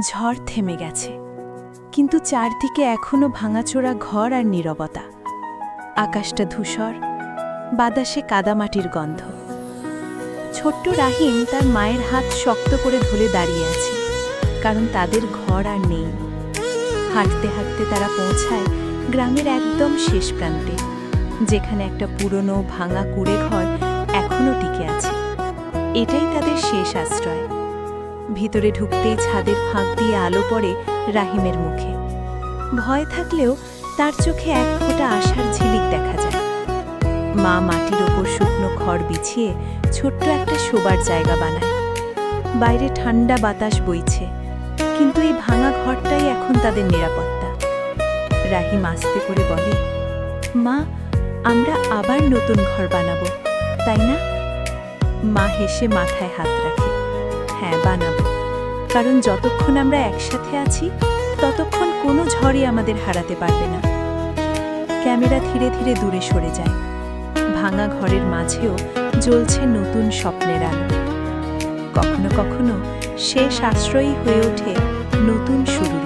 ঝড় থেমে গেছে, কিন্তু চারদিকে এখনো ভাঙাচোরা ঘর আর নীরবতা। আকাশটা ধূসর, বাতাসে কাদামাটির গন্ধ। ছোট্ট রাহিম তার মায়ের হাত শক্ত করে ধরে দাঁড়িয়ে আছে, কারণ তাদের ঘর আর নেই। হাঁটতে হাঁটতে তারা পৌঁছায় গ্রামের একদম শেষ প্রান্তে, যেখানে একটা পুরনো ভাঙা কুঁড়ে ঘর এখনো টিকে আছে। এটাই তাদের শেষ আশ্রয়। ভিতরে ঢুকতেই ছাদের ফাঁক দিয়ে আলো পড়ে রাহিমের মুখে। ভয় থাকলেও তার চোখে এক ফোঁটা আশার ঝিলিক দেখা যায়। মা মাটির ওপর শুকনো খড় বিছিয়ে ছোট্ট একটা শোবার জায়গা বানায়। বাইরে ঠান্ডা বাতাস বইছে, কিন্তু এই ভাঙা ঘরটাই এখন তাদের নিরাপত্তা। রাহিম আস্তে করে বলে, মা, আমরা আবার নতুন ঘর বানাবো, তাই না? মা হেসে মাথায় হাত রাখে, হ্যাঁ বানাবো, কারণ যতক্ষণ আমরা একসাথে আছি ততক্ষণ কোনো ঝড়ই আমাদের হারাতে পারবে না। ক্যামেরা ধীরে ধীরে দূরে সরে যায়। ভাঙা ঘরের মাঝেও জ্বলছে নতুন স্বপ্নের আলো। কখনো কখনো শেষ আশ্রয়ই হয়ে ওঠে নতুন শুরু।